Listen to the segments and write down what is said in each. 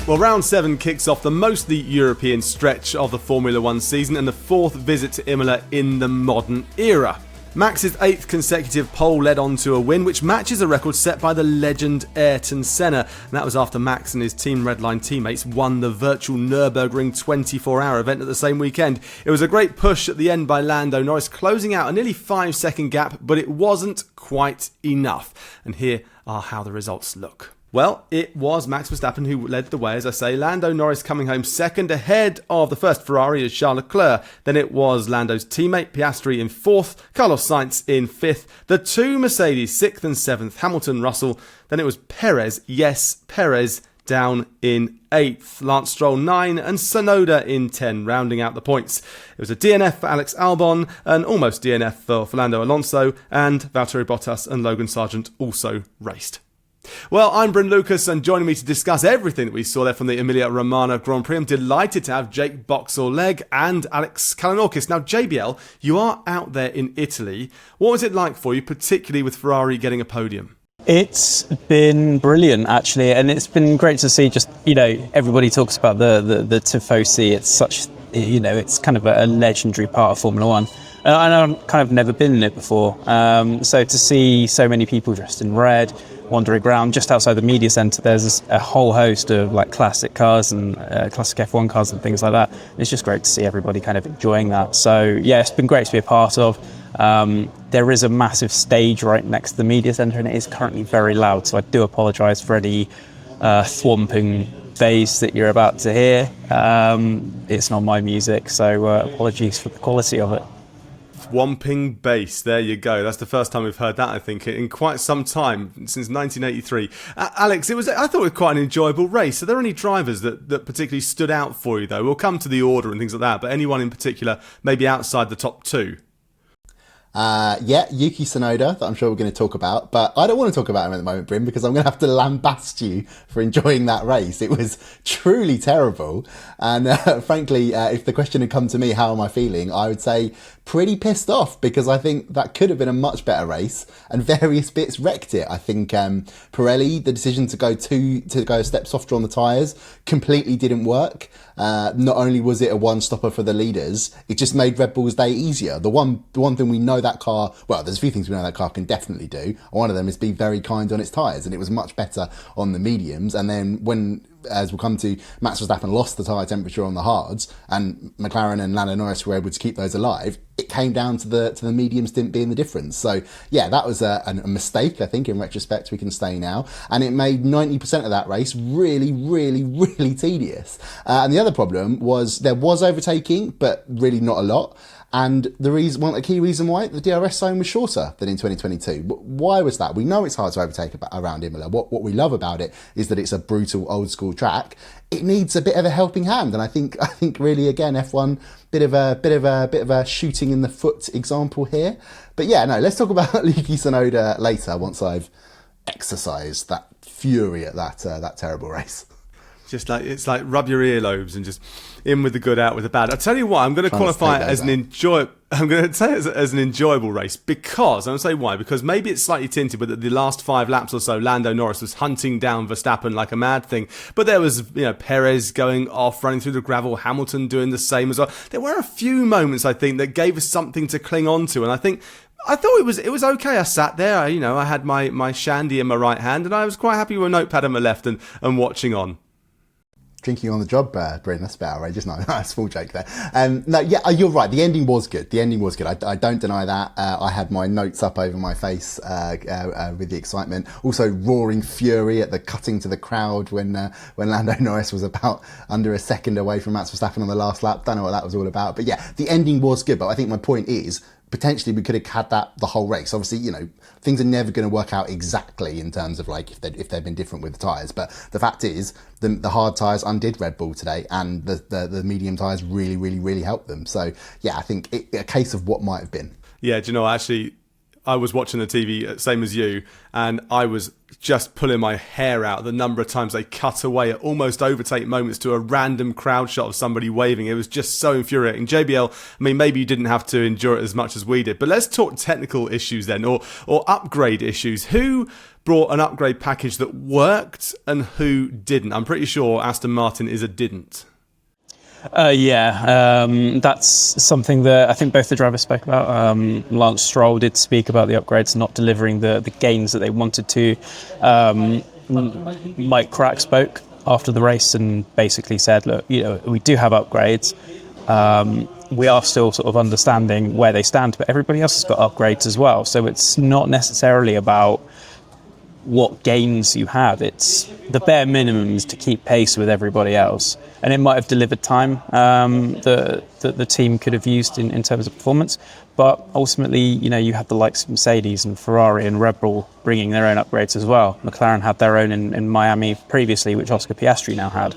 Well, round 7 kicks off the mostly European stretch of the Formula 1 season and the 4th visit to Imola in the modern era. Max's 8th consecutive pole led on to a win, which matches a record set by the legend Ayrton Senna. And that was after Max and his Team Redline teammates won the virtual Nürburgring 24-hour event at the same weekend. It was a great push at the end by Lando Norris, closing out a nearly 5-second gap, but it wasn't quite enough. And here are how the results look. Well, it was Max Verstappen who led the way, as I say. Lando Norris coming home second, ahead of the first Ferrari as Charles Leclerc. Then it was Lando's teammate Piastri in 4th, Carlos Sainz in 5th. The 2 Mercedes, 6th and 7th, Hamilton, Russell. Then it was Perez, yes, Perez, down in 8th. Lance Stroll 9 and Tsunoda in 10, rounding out the points. It was a DNF for Alex Albon, an almost DNF for Fernando Alonso, and Valtteri Bottas and Logan Sargent also raced. Well, I'm Bryn Lucas, and joining me to discuss everything that we saw there from the Emilia Romagna Grand Prix, I'm delighted to have Jake Boxall-Legge and Alex Kalinauckas. Now, JBL, you are out there in Italy. What was it like for you, particularly with Ferrari getting a podium? It's been brilliant, actually, and it's been great to see just, everybody talks about the Tifosi. It's such, it's kind of a legendary part of Formula One. And I've kind of never been in it before. So to see so many people dressed in red, wandering around just outside the media centre, there's a whole host of like classic cars and classic F1 cars and things like that. It's just great to see everybody kind of enjoying that. So yeah, it's been great to be a part of. There is a massive stage right next to the media centre, and it is currently very loud. So I do apologise for any thwomping bass that you're about to hear. It's not my music, so apologies for the quality of it. Swamping bass, there you go. That's the first time we've heard that, I think, in quite some time, since 1983. Alex, I thought it was quite an enjoyable race. Are there any drivers that particularly stood out for you, though? We'll come to the order and things like that, but anyone in particular, maybe outside the top 2? Yuki Tsunoda, that I'm sure we're going to talk about, but I don't want to talk about him at the moment, Bryn, because I'm going to have to lambast you for enjoying that race. It was truly terrible. And frankly, if the question had come to me, how am I feeling? I would say pretty pissed off, because I think that could have been a much better race and various bits wrecked it. I think Pirelli, the decision to go a step softer on the tyres completely didn't work. Not only was it a one-stopper for the leaders, it just made Red Bull's day easier. The one thing we know that car, well, there's a few things we know that car can definitely do. One of them is be very kind on its tyres, and it was much better on the mediums. And then when, as we'll come to, Max Verstappen lost the tyre temperature on the hards, and McLaren and Lando Norris were able to keep those alive, it came down to the mediums didn't being the difference. So yeah, that was a mistake, I think, in retrospect. We can say now, and it made 90% of that race really, really, really tedious. And the other problem was there was overtaking, but really not a lot. And the key reason why the DRS zone was shorter than in 2022. Why was that? We know it's hard to overtake around Imola. What we love about it is that it's a brutal old school track. It needs a bit of a helping hand, and I think really, again, F1 bit of a shooting in the foot example here. But yeah, no, let's talk about Yuki Tsunoda later once I've exercised that fury at that terrible race. Just like, it's like rub your earlobes and just in with the good, out with the bad. I'll tell you what, I'm going to qualify it as an enjoyable race, because I'm going to say why. Because maybe it's slightly tinted, but the last 5 laps or so, Lando Norris was hunting down Verstappen like a mad thing. But there was, Perez going off, running through the gravel, Hamilton doing the same as well. There were a few moments, I think, that gave us something to cling on to, and I thought it was okay. I sat there, I had my shandy in my right hand, and I was quite happy with a notepad in my left and watching on. Drinking on the job, Bryn, that's a bit outrageous. No, small joke there. No, yeah, you're right. The ending was good. I don't deny that. I had my notes up over my face with the excitement. Also, roaring fury at the cutting to the crowd when Lando Norris was about under a second away from Max Verstappen on the last lap. Don't know what that was all about. But yeah, the ending was good. But I think my point is, potentially we could have had that the whole race. Obviously, things are never going to work out exactly in terms of like if they've been different with the tyres. But the fact is, the hard tyres undid Red Bull today, and the medium tyres really, really, really helped them. So yeah, I think a case of what might have been. Yeah, do you know, actually, I was watching the TV, same as you, and I was just pulling my hair out the number of times they cut away at almost overtake moments to a random crowd shot of somebody waving. It was just so infuriating. JBL, I mean, maybe you didn't have to endure it as much as we did, but let's talk technical issues then, or upgrade issues. Who brought an upgrade package that worked and who didn't? I'm pretty sure Aston Martin is a didn't. That's something that I think both the drivers spoke about. Lance Stroll did speak about the upgrades not delivering the gains that they wanted to. Mike Crack spoke after the race and basically said, look, we do have upgrades. We are still sort of understanding where they stand, but everybody else has got upgrades as well. So it's not necessarily about what gains you have. It's the bare minimums to keep pace with everybody else. And it might have delivered time that the team could have used in terms of performance. But ultimately, you have the likes of Mercedes and Ferrari and Red Bull bringing their own upgrades as well. McLaren had their own in Miami previously, which Oscar Piastri now had.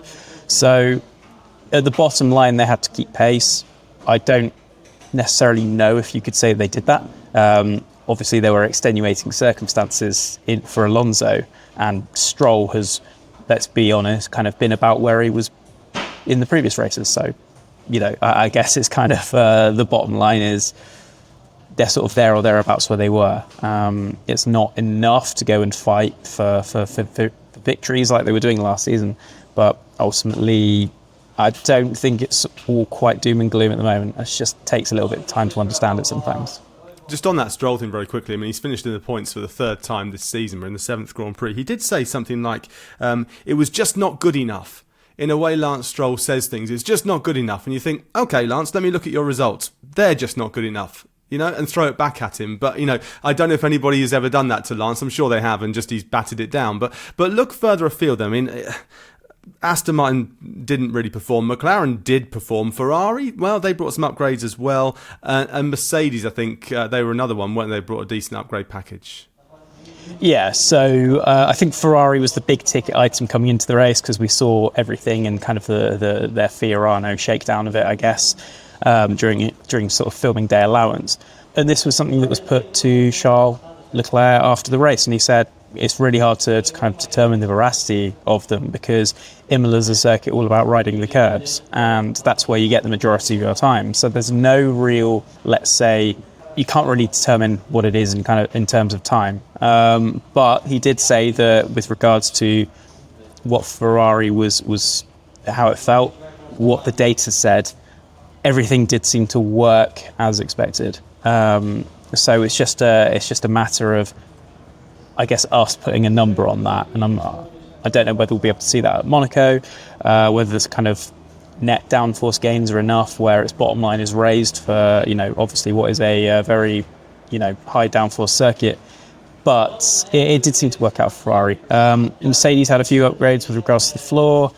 So at the bottom line, they had to keep pace. I don't necessarily know if you could say they did that. Obviously, there were extenuating circumstances for Alonso, and Stroll has, let's be honest, kind of been about where he was in the previous races. So, I guess it's kind of the bottom line is they're sort of there or thereabouts where they were. It's not enough to go and fight for victories like they were doing last season, but ultimately, I don't think it's all quite doom and gloom at the moment. It just takes a little bit of time to understand it sometimes. Just on that Stroll thing very quickly, I mean, he's finished in the points for the third time this season. We're in the 7th Grand Prix. He did say something like, it was just not good enough. In a way, Lance Stroll says things, it's just not good enough. And you think, okay, Lance, let me look at your results. They're just not good enough, and throw it back at him. But, I don't know if anybody has ever done that to Lance. I'm sure they have, and just he's batted it down. But look further afield. I mean, Aston Martin didn't really perform. McLaren did perform. Ferrari, well, they brought some upgrades as well. And Mercedes, I think they were another one, weren't they? Brought a decent upgrade package. Yeah, so I think Ferrari was the big ticket item coming into the race because we saw everything and kind of their Fiorano shakedown of it, I guess, during sort of filming day allowance. And this was something that was put to Charles Leclerc after the race, and he said, it's really hard to kind of determine the veracity of them because Imola's a circuit all about riding the curbs, and that's where you get the majority of your time. So there's no real, let's say, you can't really determine what it is in terms of time. But he did say that with regards to what Ferrari was how it felt, what the data said, everything did seem to work as expected. So it's just a matter of, I guess, us putting a number on that, and I don't know whether we'll be able to see that at Monaco, whether this kind of net downforce gains are enough where its bottom line is raised for, obviously what is a very, high downforce circuit. But it did seem to work out for Ferrari. Mercedes had a few upgrades with regards to the floor.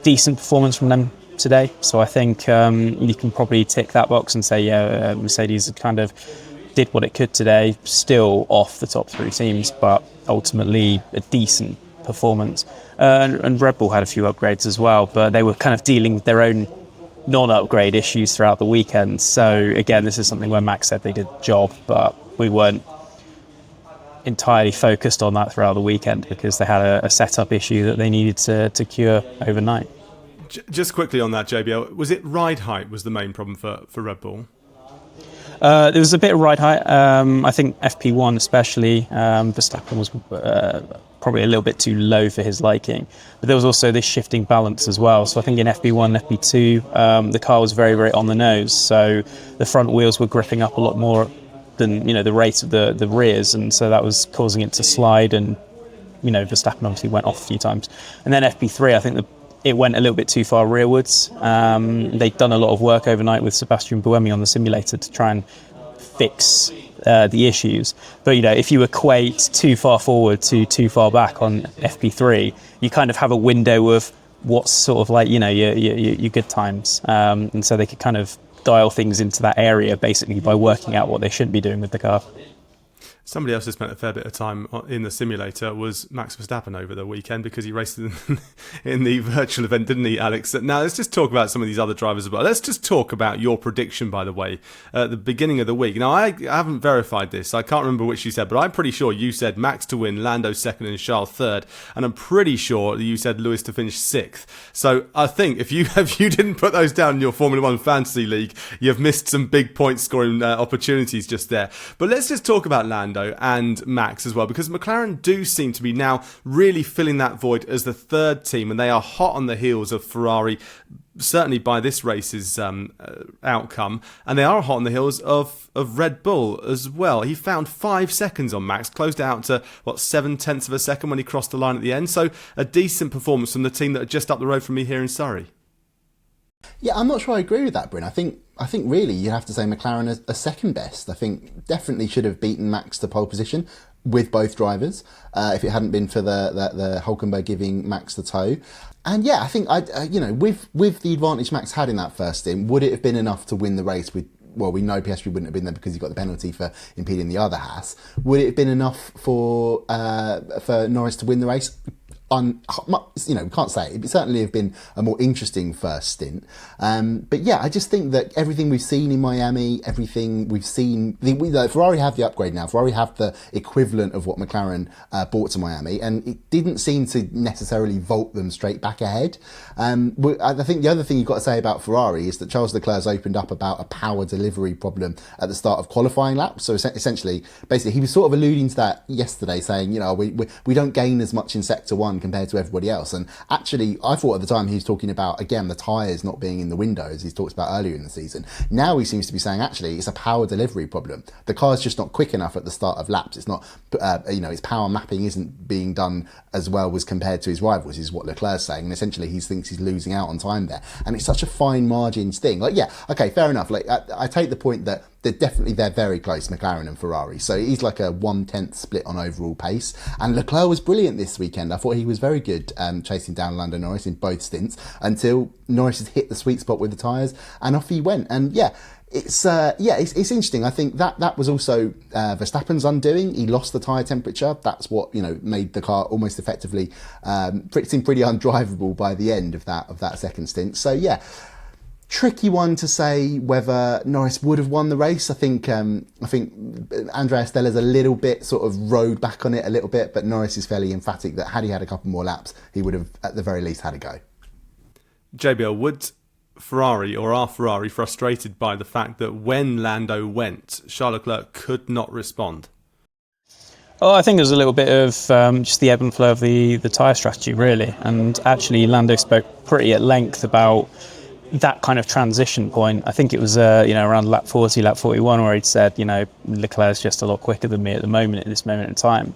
Decent performance from them today. So I think you can probably tick that box and say, Mercedes kind of did what it could today, still off the top 3 teams, but ultimately a decent performance. And Red Bull had a few upgrades as well, but they were kind of dealing with their own non-upgrade issues throughout the weekend. So again, this is something where Max said they did the job, but we weren't entirely focused on that throughout the weekend because they had a setup issue that they needed to cure overnight. Just quickly on that, JBL, was it ride height was the main problem for Red Bull? There was a bit of ride height. I think FP1 especially, Verstappen was probably a little bit too low for his liking. But there was also this shifting balance as well. So I think in FP1 and FP2, the car was very, very on the nose. So the front wheels were gripping up a lot more than the rate of the rears. And so that was causing it to slide. And, Verstappen obviously went off a few times. And then FP3, I think it went a little bit too far rearwards. They'd done a lot of work overnight with Sebastian Buemi on the simulator to try and fix the issues. But, if you equate too far forward to too far back on FP3, you kind of have a window of what's sort of like, your good times. And so they could kind of dial things into that area basically by working out what they should be doing with the car. Somebody else who spent a fair bit of time in the simulator was Max Verstappen over the weekend because he raced in the virtual event, didn't he, Alex? Now, let's just talk about some of these other drivers as well. Let's just talk about your prediction, by the way, at the beginning of the week. Now, I haven't verified this. I can't remember which you said, but I'm pretty sure you said Max to win, Lando second and Charles third. And I'm pretty sure you said Lewis to finish sixth. So I think if you didn't put those down in your Formula One Fantasy League, you've missed some big point scoring opportunities just there. But let's just talk about Lando. Lando and Max as well, because McLaren do seem to be now really filling that void as the third team, and they are hot on the heels of Ferrari, certainly by this race's outcome, and they are hot on the heels of Red Bull as well. He found 5 seconds on Max, closed out to 7/10 of a second when he crossed the line at the end. So a decent performance from the team that are just up the road from me here in Surrey. Yeah, I'm not sure I agree with that, Bryn. I think really you have to say McLaren are second best. I think definitely should have beaten Max to pole position with both drivers if it hadn't been for the Hulkenberg giving Max the toe. And yeah, I think with the advantage Max had in that first stint, would it have been enough to win the race with? Well, we know Piastri wouldn't have been there because he got the penalty for impeding the other Haas. Would it have been enough for Norris to win the race? We can't say. It certainly have been a more interesting first stint. But yeah, I just think that everything we've seen in Miami, everything we've seen, Ferrari have the upgrade now. Ferrari have the equivalent of what McLaren brought to Miami, and it didn't seem to necessarily vault them straight back ahead. I think the other thing you've got to say about Ferrari is that Charles Leclerc's opened up about a power delivery problem at the start of qualifying laps. So essentially, basically, he was sort of alluding to that yesterday, saying, we don't gain as much in sector 1 compared to everybody else. And actually, I thought at the time he was talking about, again, the tyres not being in the windows he's talked about earlier in the season. Now he seems to be saying, actually, it's a power delivery problem. The car's just not quick enough at the start of laps. It's not, his power mapping isn't being done as well as compared to his rivals, is what Leclerc's saying. And essentially, he thinks he's losing out on time there. And it's such a fine margins thing. Okay, fair enough. I take the point that they're very close, McLaren and Ferrari. So he's like a 1/10 split on overall pace. And Leclerc was brilliant this weekend. I thought he was very good chasing down Lando Norris in both stints until Norris has hit the sweet spot with the tyres and off he went. And it's interesting. I think that was also Verstappen's undoing. He lost the tyre temperature. That's what made the car almost effectively seem pretty undrivable by the end of that second stint. So yeah. Tricky one to say whether Norris would have won the race. I think Andrea Stella's a little bit sort of rode back on it a little bit, but Norris is fairly emphatic that had he had a couple more laps, he would have at the very least had a go. JBL, would Ferrari or are Ferrari frustrated by the fact that when Lando went, Charles Leclerc could not respond? Oh, I think it was a little bit of just the ebb and flow of the tyre strategy, really. And actually, Lando spoke pretty at length about that kind of transition point. I think it was around lap 40, lap 41, where he'd said, Leclerc's just a lot quicker than me at this moment in time.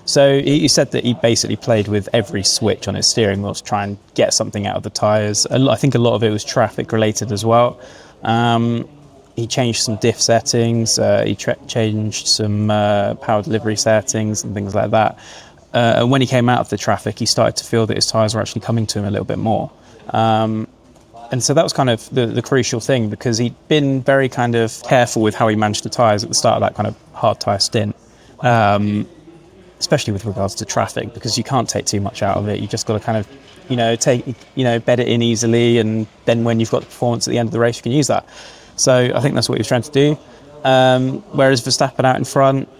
So he said that he basically played with every switch on his steering wheel to try and get something out of the tyres. I think a lot of it was traffic related as well. He changed some diff settings, he changed some power delivery settings and things like that. And when he came out of the traffic, he started to feel that his tyres were actually coming to him a little bit more. And so that was kind of the crucial thing, because he'd been very kind of careful with how he managed the tyres at the start of that kind of hard tyre stint, especially with regards to traffic, because you can't take too much out of it. You just got to kind of, bed it in easily, and then when you've got the performance at the end of the race, you can use that. So I think that's what he was trying to do. Whereas Verstappen out in front,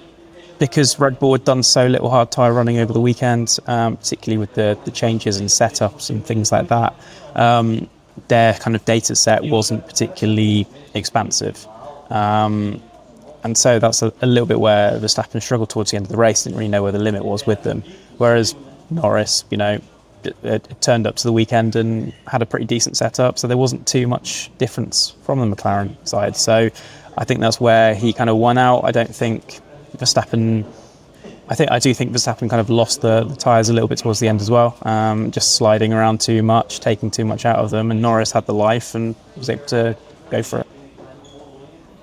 because Red Bull had done so little hard tyre running over the weekend, particularly with the changes and setups and things like that, their kind of data set wasn't particularly expansive. And so that's a little bit where Verstappen struggled towards the end of the race, didn't really know where the limit was with them. Whereas Norris, turned up to the weekend and had a pretty decent setup, so there wasn't too much difference from the McLaren side. So I think that's where he kind of won out. I do think Verstappen kind of lost the tyres a little bit towards the end as well, just sliding around too much, taking too much out of them, and Norris had the life and was able to go for it.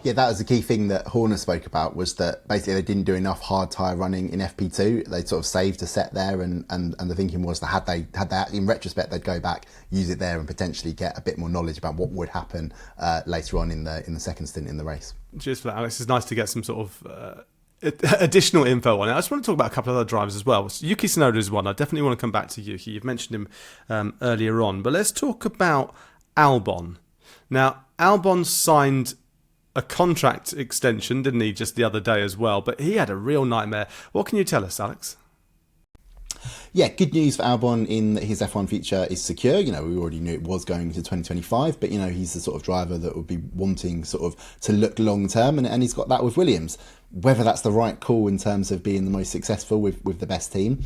Yeah, that was the key thing that Horner spoke about, was that basically they didn't do enough hard tyre running in FP2. They sort of saved a set there, and the thinking was that had they in retrospect, they'd go back, use it there, and potentially get a bit more knowledge about what would happen later on in the second stint in the race. Cheers for that, Alex. It's nice to get some sort of additional info on it. I just want to talk about a couple of other drivers as well. Yuki Tsunoda is one. I definitely want to come back to Yuki. You've mentioned him earlier on, but let's talk about Albon. Now, Albon signed a contract extension, didn't he, just the other day as well? But he had a real nightmare. What can you tell us, Alex? yeah, good news for Albon in that his F1 future is secure. You know, we already knew it was going into 2025, but, you know, he's the sort of driver that would be wanting sort of to look long term, and he's got that with Williams. Whether that's the right call in terms of being the most successful with the best team,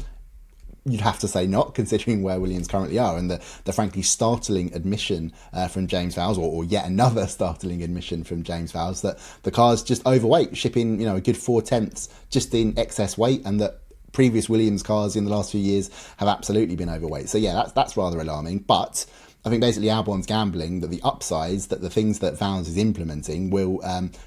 you'd have to say not, considering where Williams currently are, and the frankly startling admission from James Vowles, or yet another startling admission from James Vowles, that the car's just overweight, shipping, you know, a good 4/10 just in excess weight, and that previous Williams cars in the last few years have absolutely been overweight. So yeah, that's rather alarming. But I think basically Albon's gambling that the upsides, that the things that Vowles is implementing will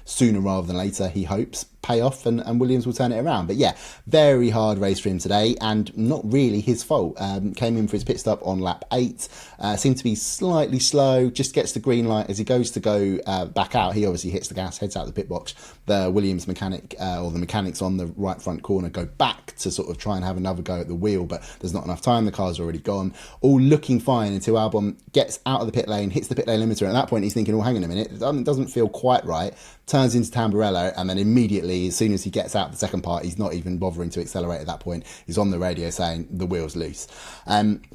sooner rather than later, he hopes, pay off, and Williams will turn it around. But yeah, very hard race for him today, and not really his fault. Came in for his pit stop on lap 8, seemed to be slightly slow, just gets the green light as he goes to go back out. He obviously hits the gas, heads out the pit box. The Williams mechanic, or the mechanics on the right front corner, go back to sort of try and have another go at the wheel, but there's not enough time, the car's already gone. All looking fine until Albon gets out of the pit lane, hits the pit lane limiter, and at that point he's thinking, oh, hang on a minute, it doesn't feel quite right, turns into Tamburello, and then immediately, as soon as he gets out the second part, he's not even bothering to accelerate at that point. He's on the radio saying the wheel's loose.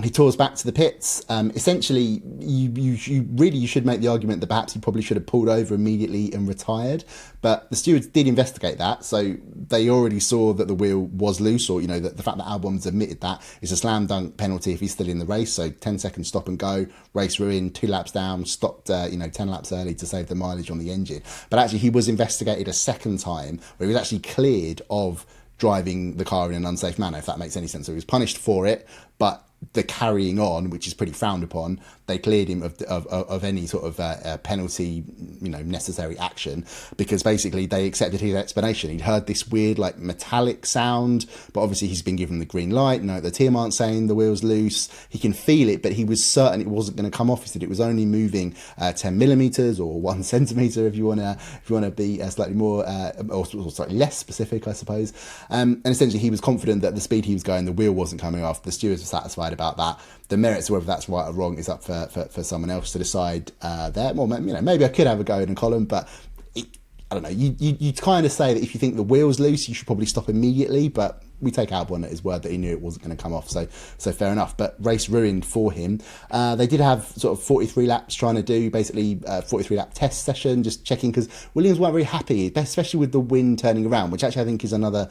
He tours back to the pits. Essentially, you should make the argument that perhaps he probably should have pulled over immediately and retired, but the stewards did investigate that, so they already saw that the wheel was loose, or, you know, the fact that Albon's admitted that is a slam dunk penalty if he's still in the race. So 10 seconds stop and go, race ruined, 2 laps down, stopped 10 laps early to save the mileage on the engine. But actually he was investigated a second time where he was actually cleared of driving the car in an unsafe manner, if that makes any sense. So he was punished for it, but the carrying on, which is pretty frowned upon, they cleared him of any sort of penalty, you know, necessary action, because basically they accepted his explanation. He'd heard this weird, like, metallic sound, but obviously he's been given the green light. No, the team aren't saying the wheel's loose. He can feel it, but he was certain it wasn't going to come off. He said it was only moving 10 millimeters or 1 centimeter, if you want to be slightly more or slightly less specific, I suppose. And essentially he was confident that the speed he was going, the wheel wasn't coming off. The stewards were satisfied about that. The merits of whether that's right or wrong is up for someone else to decide there. Well, you know, maybe I could have a go in a column, but I don't know. You kind of say that if you think the wheel's loose, you should probably stop immediately, but we take Albon at his word that he knew it wasn't going to come off, so fair enough. But race ruined for him. They did have sort of 43 laps trying to do basically 43 lap test session, just checking, because Williams weren't very happy, especially with the wind turning around, which actually I think is another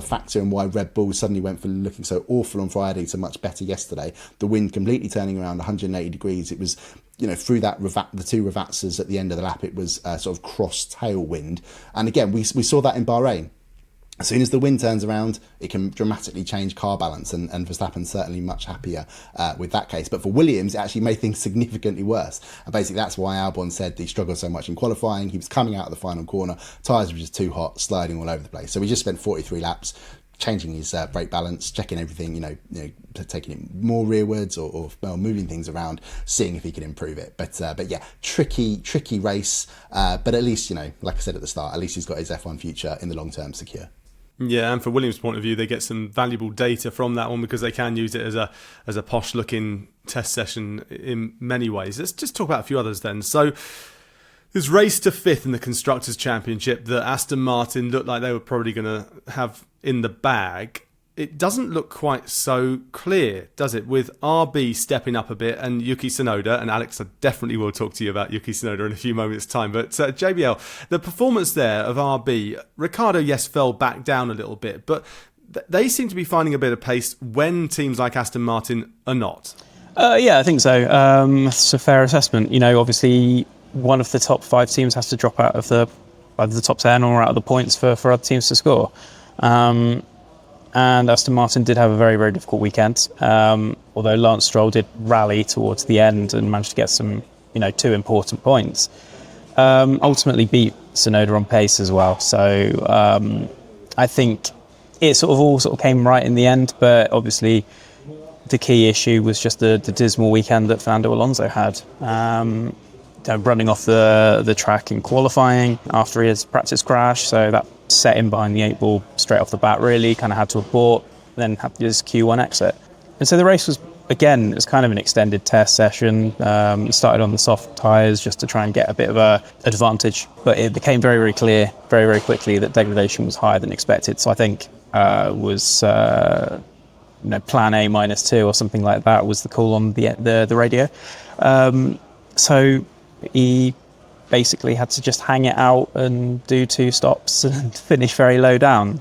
factor in why Red Bull suddenly went from looking so awful on Friday to much better yesterday. The wind completely turning around 180 degrees. It was, you know, through that the two Ravazzas at the end of the lap, it was sort of cross tailwind, and again we saw that in Bahrain. As soon as the wind turns around, it can dramatically change car balance, and Verstappen's certainly much happier with that case. But for Williams, it actually made things significantly worse. And basically that's why Albon said that he struggled so much in qualifying. He was coming out of the final corner, tyres were just too hot, sliding all over the place. So we just spent 43 laps changing his brake balance, checking everything, you know, taking it more rearwards or moving things around, seeing if he could improve it. But yeah, tricky race. But at least, you know, like I said at the start, at least he's got his F1 future in the long term secure. Yeah, and from Williams' point of view, they get some valuable data from that one, because they can use it as a posh-looking test session in many ways. Let's just talk about a few others then. So there's race to 5th in the Constructors' Championship that Aston Martin looked like they were probably going to have in the bag. It doesn't look quite so clear, does it? With RB stepping up a bit and Yuki Tsunoda, and Alex, I definitely will talk to you about Yuki Tsunoda in a few moments' time, but JBL, the performance there of RB, Ricciardo, yes, fell back down a little bit, but they seem to be finding a bit of pace when teams like Aston Martin are not. Yeah, I think so. It's a fair assessment. You know, obviously one of the top 5 teams has to drop out of either the top 10 or out of the points for other teams to score. And Aston Martin did have a very, very difficult weekend. Although Lance Stroll did rally towards the end and managed to get some, 2 important points. Ultimately beat Tsunoda on pace as well. So I think it all came right in the end. But obviously the key issue was just the dismal weekend that Fernando Alonso had. Running off the track in qualifying after his practice crash. So that set him behind the 8 ball straight off the bat, really. Kind of had to abort, then had his Q1 exit. And so the race was, again, it was kind of an extended test session. Started on the soft tyres just to try and get a bit of a advantage. But it became very, very clear very, very quickly that degradation was higher than expected. So I think was plan A -2 or something like that was the call on the radio. So he basically had to just hang it out and do 2 stops and finish very low down.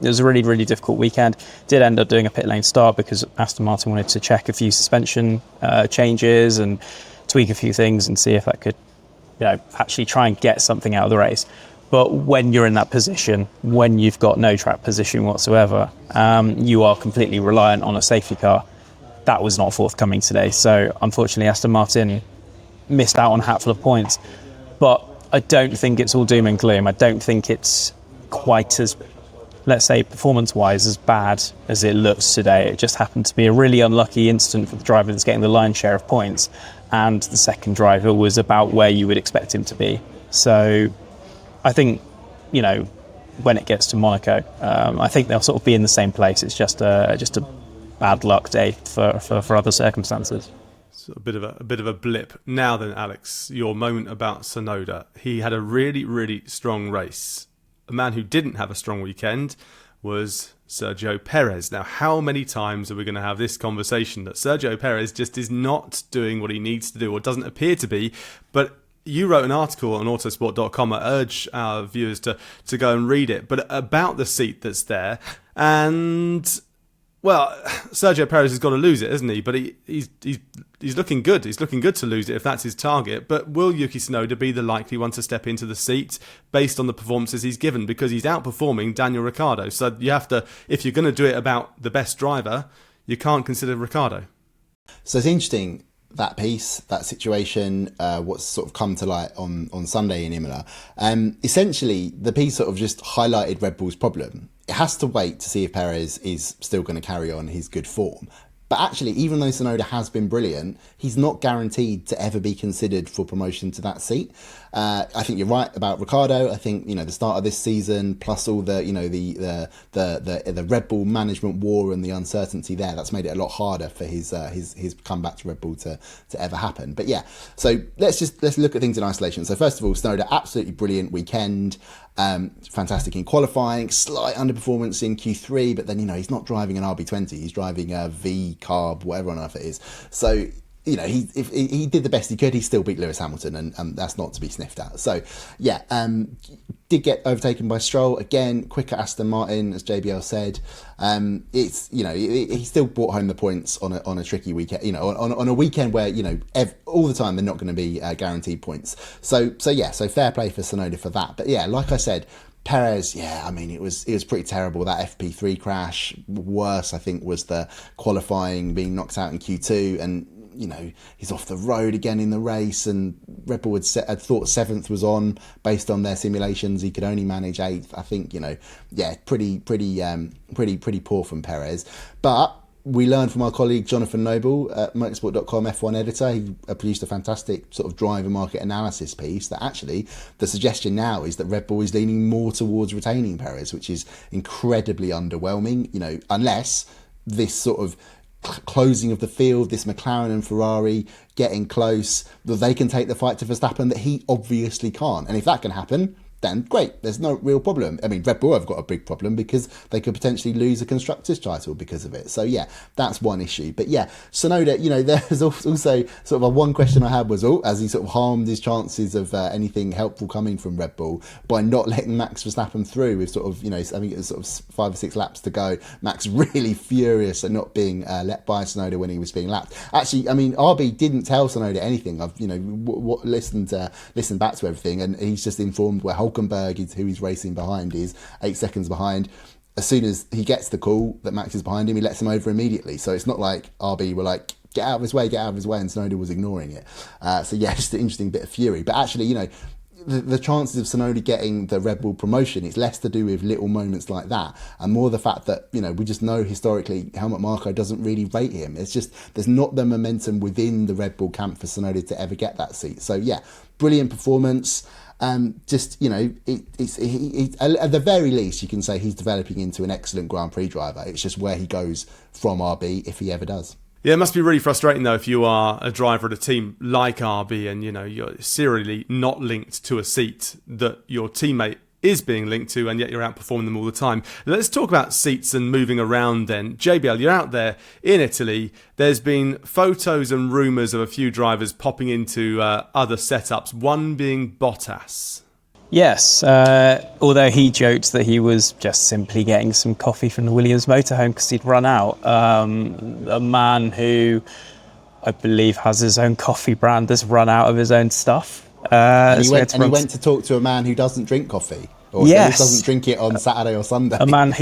It was a really, really difficult weekend. Did end up doing a pit lane start because Aston Martin wanted to check a few suspension changes and tweak a few things and see if that could, actually try and get something out of the race. But when you're in that position, when you've got no track position whatsoever, you are completely reliant on a safety car. That was not forthcoming today. So unfortunately, Aston Martin missed out on a hatful of points. But I don't think it's all doom and gloom. I don't think it's quite as, let's say, performance-wise as bad as it looks today. It just happened to be a really unlucky incident for the driver that's getting the lion's share of points. And the second driver was about where you would expect him to be. So I think, when it gets to Monaco, I think they'll sort of be in the same place. It's just a bad luck day for other circumstances. So a bit of a blip. Now then, Alex, your moment about Tsunoda. He had a really, really strong race. A man who didn't have a strong weekend was Sergio Perez. Now, how many times are we going to have this conversation that Sergio Perez just is not doing what he needs to do, or doesn't appear to be? But you wrote an article on Autosport.com. I urge our viewers to go and read it, but about the seat that's there. And well, Sergio Perez has got to lose it, hasn't he? But he's looking good. He's looking good to lose it if that's his target. But will Yuki Tsunoda be the likely one to step into the seat based on the performances he's given? Because he's outperforming Daniel Ricciardo. So you have to, if you're going to do it about the best driver, you can't consider Ricciardo. So it's interesting, that piece, that situation, what's sort of come to light on Sunday in Imola. Essentially, the piece sort of just highlighted Red Bull's problem. It has to wait to see if Perez is still going to carry on his good form. But actually, even though Tsunoda has been brilliant, he's not guaranteed to ever be considered for promotion to that seat. I think you're right about Ricciardo. I think, the start of this season, plus all the, the Red Bull management war and the uncertainty there, that's made it a lot harder for his comeback to Red Bull to ever happen. But yeah, so let's look at things in isolation. So first of all, Tsunoda, absolutely brilliant weekend. Fantastic in qualifying, slight underperformance in Q3, but then, he's not driving an RB20, he's driving a V carb, whatever on earth it is. So, if he did the best he could, he still beat Lewis Hamilton, and that's not to be sniffed at. So, yeah, did get overtaken by Stroll. Again, quicker Aston Martin, as JBL said. It's, he still brought home the points on a tricky weekend, on a weekend where, all the time they're not going to be guaranteed points. So fair play for Tsunoda for that. But yeah, like I said, Perez, it was pretty terrible. That FP3 crash, worse I think was the qualifying, being knocked out in Q2, and he's off the road again in the race, and Red Bull had thought 7th was on based on their simulations. He could only manage 8th. I think, pretty poor from Perez. But we learned from our colleague Jonathan Noble at motorsport.com F1 editor. He produced a fantastic sort of driver market analysis piece that actually the suggestion now is that Red Bull is leaning more towards retaining Perez, which is incredibly underwhelming, unless this sort of closing of the field, this McLaren and Ferrari getting close, that they can take the fight to Verstappen that he obviously can't. And if that can happen, then great, there's no real problem. Red Bull have got a big problem because they could potentially lose a constructors title because of it. So yeah, that's one issue. But yeah, Tsunoda, there's also sort of a one question I had was, as he sort of harmed his chances of anything helpful coming from Red Bull by not letting Max Verstappen through with sort of, I think it was sort of 5 or 6 laps to go. Max really furious at not being let by Tsunoda when he was being lapped. Actually, RB didn't tell Tsunoda anything. I've, listened back to everything, and he's just informed where Hulkenberg is who he's racing behind, is 8 seconds behind. As soon as he gets the call that Max is behind him, he lets him over immediately. So it's not like RB were like, get out of his way, and Tsunoda was ignoring it. So yeah, just an interesting bit of fury. But actually, the chances of Tsunoda getting the Red Bull promotion, it's less to do with little moments like that, and more the fact that, we just know historically Helmut Marko doesn't really rate him. It's just, there's not the momentum within the Red Bull camp for Tsunoda to ever get that seat. So yeah, brilliant performance. It's at the very least, you can say he's developing into an excellent Grand Prix driver. It's just where he goes from RB, if he ever does. Yeah, it must be really frustrating though if you are a driver at a team like RB and you're serially not linked to a seat that your teammate is being linked to, and yet you're outperforming them all the time. Let's talk about seats and moving around then. JBL, you're out there in Italy. There's been photos and rumours of a few drivers popping into other setups, one being Bottas. Yes, although he joked that he was just simply getting some coffee from the Williams motorhome because he'd run out. A man who I believe has his own coffee brand has run out of his own stuff. And he went to talk to a man who doesn't drink coffee, or yes, doesn't drink it on Saturday or Sunday. A man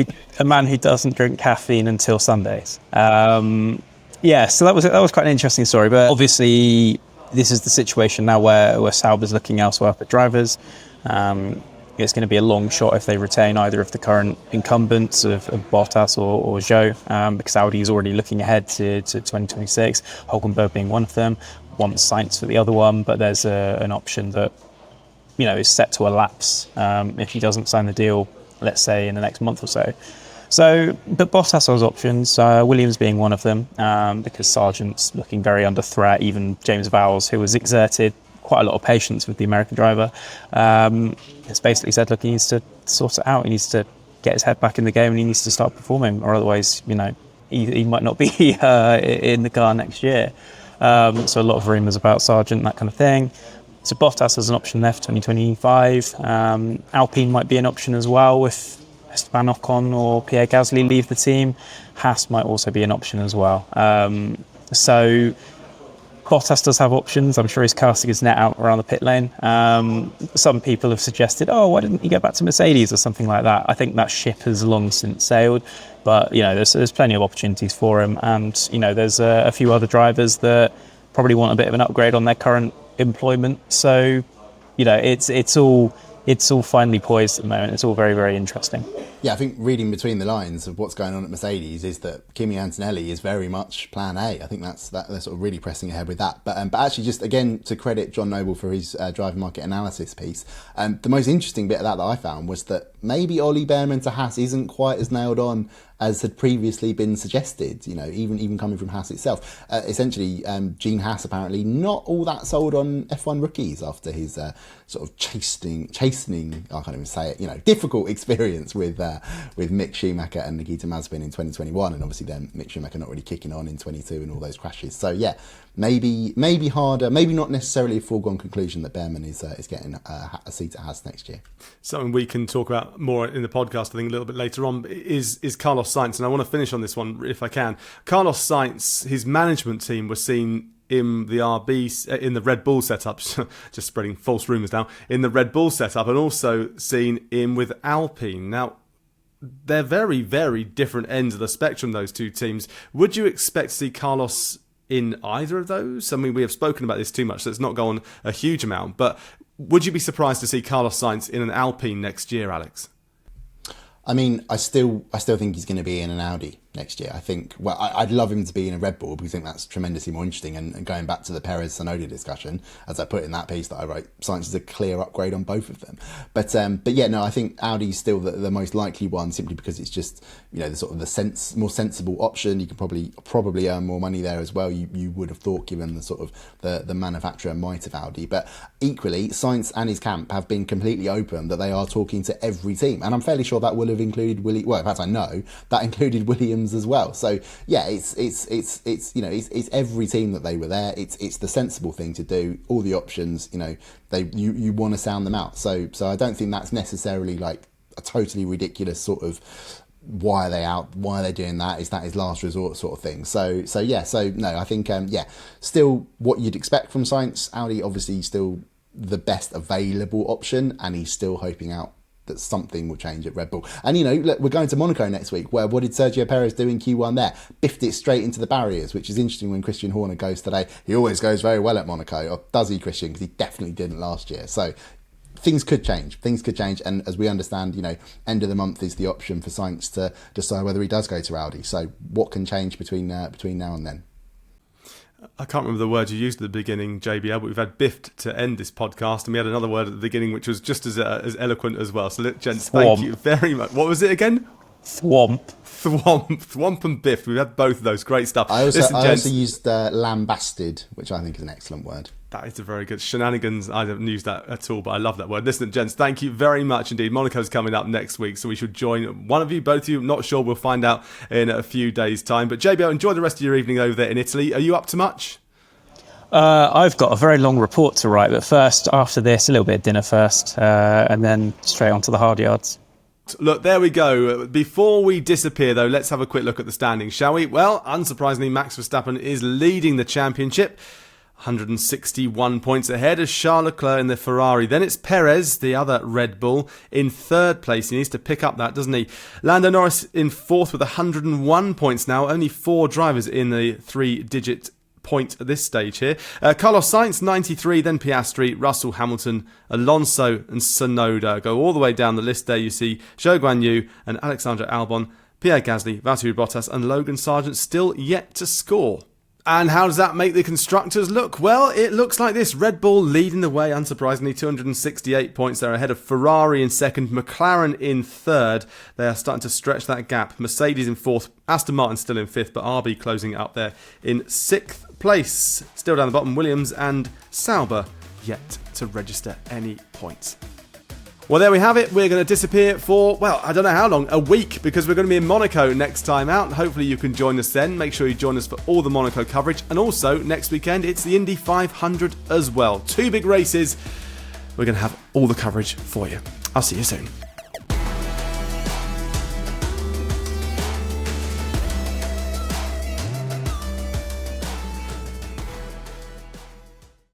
who doesn't drink caffeine until Sundays. So that was quite an interesting story. But obviously, this is the situation now where Sauber's looking elsewhere for drivers. It's going to be a long shot if they retain either of the current incumbents of Bottas or Zhou, because Audi is already looking ahead to 2026, Hulkenberg being one of them, wants Sainz for the other one, but there's an option that is set to elapse if he doesn't sign the deal, let's say in the next month or so. But Bottas has options, Williams being one of them, because Sargent's looking very under threat. Even James Vowles, who has exerted quite a lot of patience with the American driver, has basically said, look, he needs to sort it out. He needs to get his head back in the game, and he needs to start performing, or otherwise, he might not be in the car next year. So a lot of rumours about Sargent, that kind of thing. So Bottas has an option there for 2025. Alpine might be an option as well if Esteban Ocon or Pierre Gasly leave the team. Haas might also be an option as well. So Bottas does have options. I'm sure he's casting his net out around the pit lane. Some people have suggested, why didn't he go back to Mercedes or something like that? I think that ship has long since sailed. But, there's plenty of opportunities for him. And, there's a few other drivers that probably want a bit of an upgrade on their current employment. So, it's all finely poised at the moment. It's all very, very interesting. Yeah, I think reading between the lines of what's going on at Mercedes is that Kimi Antonelli is very much plan A. I think they're sort of really pressing ahead with that. But actually, just again, to credit John Noble for his driver market analysis piece, the most interesting bit of that I found was that maybe Ollie Behrman to Haas isn't quite as nailed on as had previously been suggested, even coming from Haas itself. Essentially, Gene Haas apparently not all that sold on F1 rookies after his sort of chastening, I can't even say it, difficult experience with Mick Schumacher and Nikita Mazepin in 2021, and obviously then Mick Schumacher not really kicking on in 22 and all those crashes. So yeah, maybe harder, maybe not necessarily a foregone conclusion that Behrman is getting a seat at Haas next year. Something we can talk about more in the podcast, I think, a little bit later on, is Carlos Sainz, and I want to finish on this one if I can. Carlos Sainz, his management team were seen in the in the Red Bull setup, just spreading false rumours now, in the Red Bull setup, and also seen in with Alpine. Now, they're very, very different ends of the spectrum, those two teams. Would you expect to see Carlos in either of those? I mean, we have spoken about this too much, so it's not gone a huge amount, but would you be surprised to see Carlos Sainz in an Alpine next year, Alex? I mean, I still think he's going to be in an Audi next year. I think, I'd love him to be in a Red Bull because I think that's tremendously more interesting. And going back to the Perez Tsunoda discussion, as I put in that piece that I wrote, Sainz is a clear upgrade on both of them. But yeah, no, I think Audi's still the most likely one, simply because it's just, the sort of the more sensible option. You can probably earn more money there as well. You would have thought, given the sort of the manufacturer might of Audi. But equally, Sainz and his camp have been completely open that they are talking to every team, and I'm fairly sure that will have included in fact, I know that included Williams as well. So yeah, it's every team that they were there. It's the sensible thing to do. All the options, you want to sound them out. So I don't think that's necessarily like a totally ridiculous sort of why are they out? Why are they doing that? Is that his last resort sort of thing? So no, I think still what you'd expect from Sainz. Audi obviously still the best available option, and he's still hoping out that something will change at Red Bull. And look, we're going to Monaco next week, where what did Sergio Perez do in Q1 there? Biffed it straight into the barriers, which is interesting when Christian Horner goes today. He always goes very well at Monaco, or does he, Christian? Because he definitely didn't last year. So things could change, and as we understand, end of the month is the option for Sainz to decide whether he does go to Audi. So what can change between now and then? I can't remember the word you used at the beginning, JBL, but we've had biffed to end this podcast, and we had another word at the beginning which was just as eloquent as well. So, gents, thank you very much. What was it again? Thwomp. Thwomp and Biff. We've had both of those. Great stuff. I also gents, used lambasted, which I think is an excellent word. That is a very good shenanigans. I haven't used that at all, but I love that word. Listen, gents, thank you very much indeed. Monaco's coming up next week, so we should join one of you, both of you. Not sure. We'll find out in a few days' time. But JBL, enjoy the rest of your evening over there in Italy. Are you up to much? I've got a very long report to write, but first, after this, a little bit of dinner first, and then straight on to the hard yards. Look, there we go. Before we disappear, though, let's have a quick look at the standings, shall we? Well, unsurprisingly, Max Verstappen is leading the championship. 161 points ahead of Charles Leclerc in the Ferrari. Then it's Perez, the other Red Bull, in third place. He needs to pick up that, doesn't he? Lando Norris in fourth with 101 points now. Only 4 drivers in the 3-digit point at this stage here. Carlos Sainz 93, then Piastri, Russell, Hamilton, Alonso and Tsunoda. Go all the way down the list there. You see Zhou Guanyu and Alexander Albon, Pierre Gasly, Valtteri Bottas and Logan Sargent still yet to score. And how does that make the constructors look? Well, it looks like this. Red Bull leading the way, unsurprisingly, 268 points. They're ahead of Ferrari in second, McLaren in third. They are starting to stretch that gap. Mercedes in fourth, Aston Martin still in fifth, but RB closing it up there in sixth place. Still down the bottom, Williams and Sauber yet to register any points. Well, there we have it. We're going to disappear for, well, I don't know how long, a week, because we're going to be in Monaco next time out. Hopefully you can join us then. Make sure you join us for all the Monaco coverage. And also, next weekend, it's the Indy 500 as well. 2 big races. We're going to have all the coverage for you. I'll see you soon.